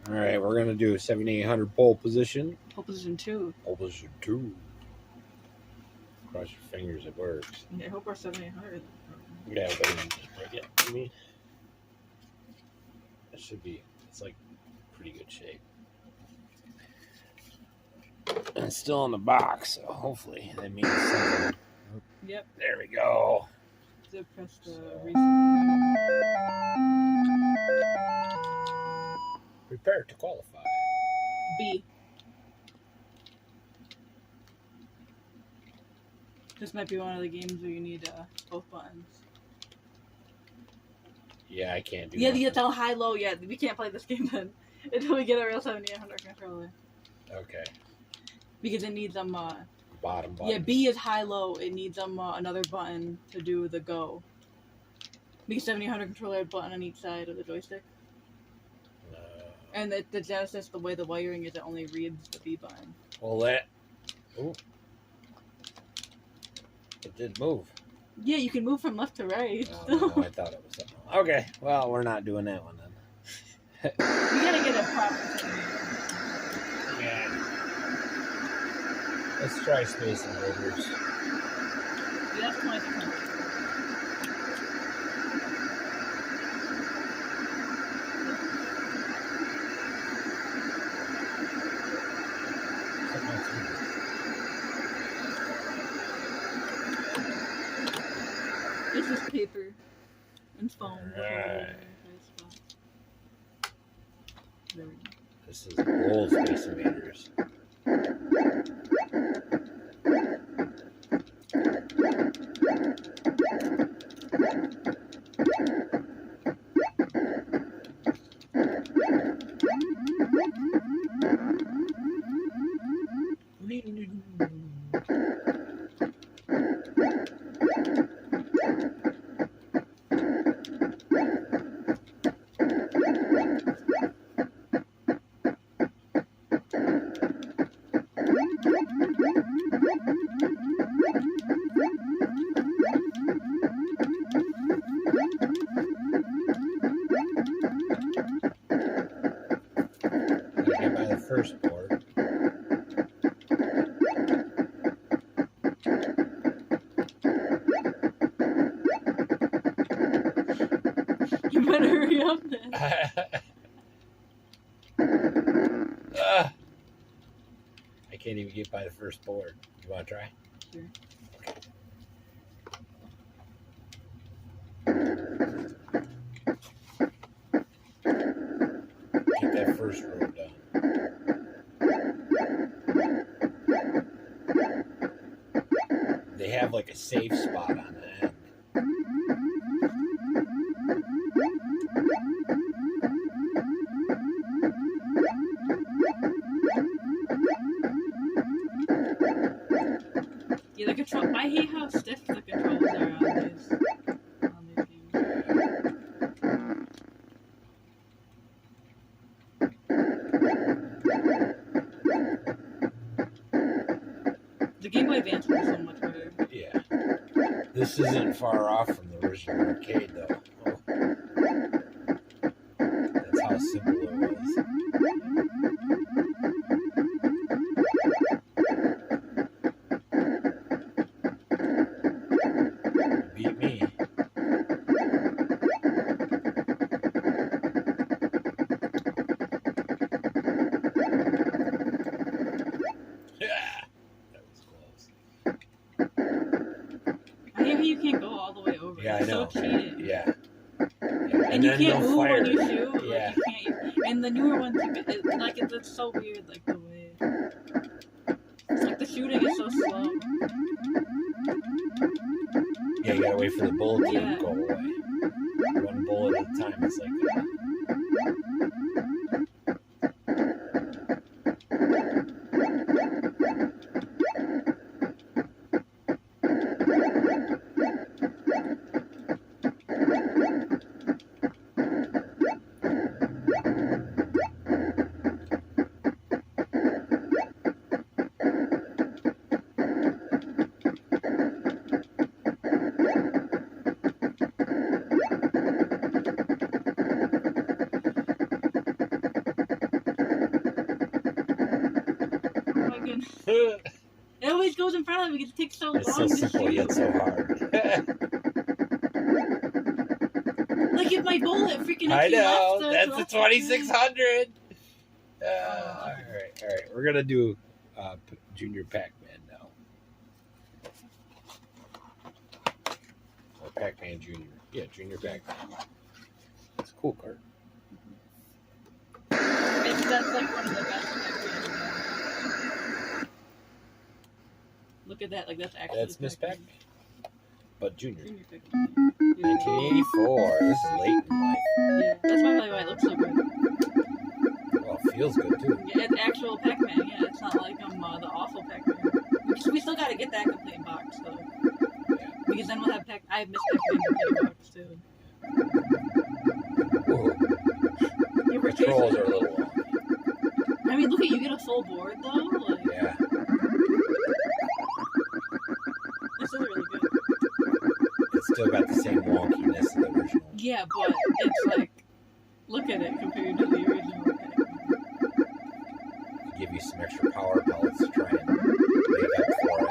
All right, we're gonna do a 7800 pole position. Pole position 2. Pole position 2. Cross your fingers, it works. Yeah, I hope our 7800. Yeah, but just break it. I mean, that should be. It's like pretty good shape. And it's still in the box, so hopefully that means something. Yep. There we go. Zip press the reset. Prepare to qualify. B. This might be one of the games where you need both buttons. Yeah, I can't do. Yeah, you tell high low. Yeah, we can't play this game then until we get a real 7800 controller. Okay. Because it needs bottom button. Yeah, B is high low. It needs another button to do the go. Because 7800 controller had a button on each side of the joystick. And the Genesis, the way the wiring is, it only reads the B button. Well, that. Ooh. It did move. Yeah, you can move from left to right. Oh, no, I thought it was something. Okay, well, we're not doing that one then. We gotta get a proper thing. Yeah. Let's try Space Invaders. Yeah, that's 2600. It's just paper and foam. Right. There we go. This is old Space Invaders. First board. You better hurry up then. I can't even get by the first board. You want to try? Sure. Get that first row done. They have like a safe spot on the end. Yeah, the control. I hate how stiff the controls are on these games. The Game Boy Advance was so much better. Yeah. This isn't far off from the original arcade, though. That's how simple it was. Beat me. You can't go all the way over. Yeah, it's I know. So cheating. Yeah. And you can't move when you shoot. Yeah. Like, you can't. And the newer ones, it's so weird. Like the way, like the shooting is so slow. Yeah, you gotta wait for the bullet to Yeah. go away. One bullet at a time. It's like that. button. It always goes in front of him because it takes so long It's so to simple shoot. yet so hard. Like if my bullet freaking I hits you know. left, That's the 2600. Oh, All right. We're gonna do Junior Pac-Man now. Or Pac-Man Junior. Yeah, Junior Pac-Man. It's a cool card. That's like one of the best Pac-Mans. Look at that, like that's actually. That's Miss Pac-Man. But Junior. Junior Pac-Man. 1984. This is late in life. Yeah, that's probably why it looks so good. Well, it feels good too. Yeah, it's actual Pac-Man. Yeah, it's not like the awful Pac-Man. We still got to get that complete box though. Yeah. Because then we'll have I have Miss Pac-Man complete box too. Whoa. Your The trolls are a little long. I mean, look at you get a full board though. Like, Yeah. this is really good. It's still got the same wonkiness of the original. Yeah, but it's like, look at it compared to the original Pac-Man. Give you some extra power pellets to try and make up for it.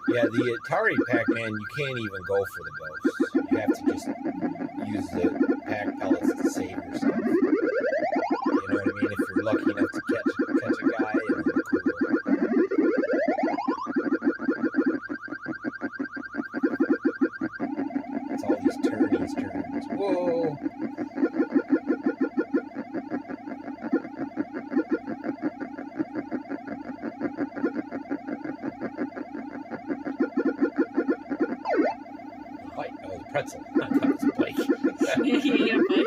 Yeah, the Atari Pac-Man, you can't even go for the ghosts. You have to just use the pack pellets to save yourself. You know what I mean? If you're lucky enough to catch a guy, and cool. It's all these turns. Whoa! Bite. Oh, the pretzel. I thought it was a bike. Yeah, but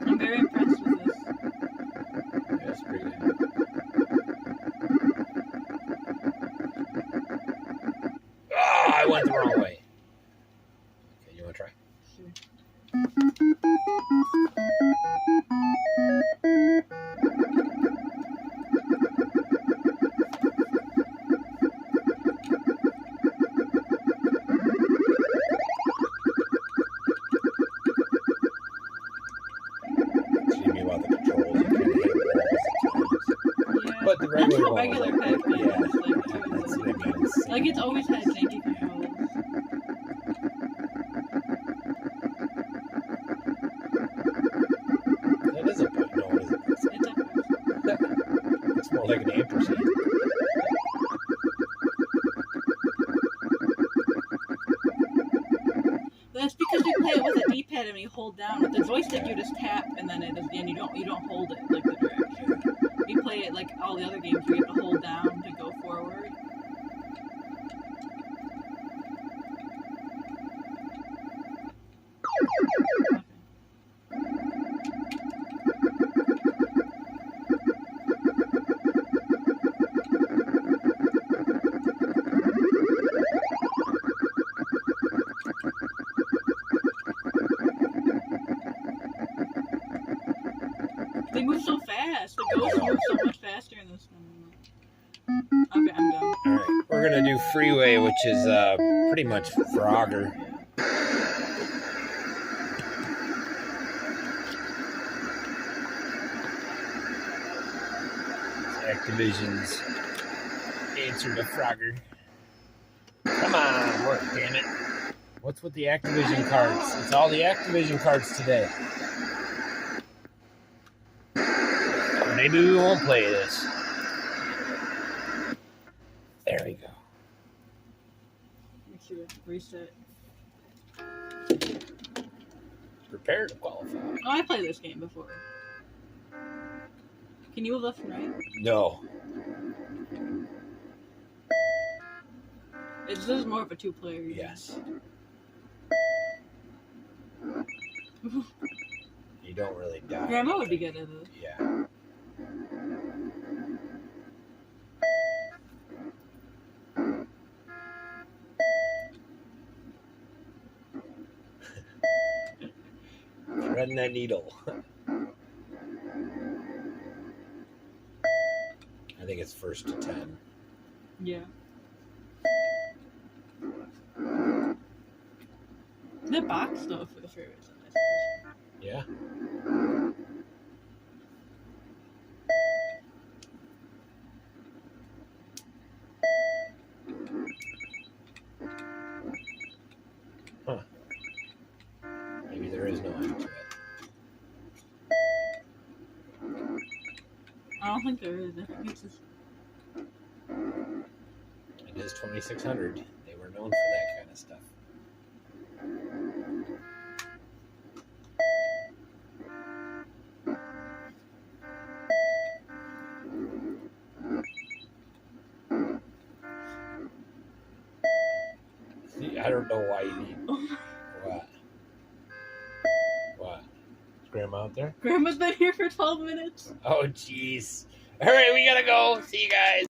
I'm very impressed with this. Yeah, that's pretty good. Oh, I went the wrong way. Okay, you want to try? Sure. What do you mean about the controls? You kind of hit walls at times. Yeah. But the regular That's one what was regular like, Pac-Man yeah, is like, too. that's what I mean. It's Like it's always had janky controls. That is a button. No, it isn't. It's a It's more like an ampersand. That's because you play it with a D-pad and you hold down. With the joystick, you just tap and then it is, and you don't hold it like the direction. You play it like all the other games where you have to hold down to go forward. They move so fast. The ghosts move so much faster in this one. Okay, I'm done. All right, we're gonna do Freeway, which is pretty much Frogger. Activision's answer to Frogger. Come on, work, damn it. What's with the Activision cards? It's all the Activision cards today. Maybe we won't play this. There we go. Make sure to reset. Prepare to qualify. Oh, I played this game before. Can you move left and right? No. This is more of a two-player game. Yes. You don't really die. Grandma would be good at this. Yeah. Threading that needle. I think it's first to 10. Yeah. The box though for the Freeway is a nice addition. Yeah. Huh. Maybe there is no end to it. I don't think there is. I think it's just... It is 2600. They were known for that kind of stuff. See, I don't know why you need what. What? Is Grandma out there? Grandma's been here for 12 minutes. Oh, jeez. All right, we gotta go. See you guys.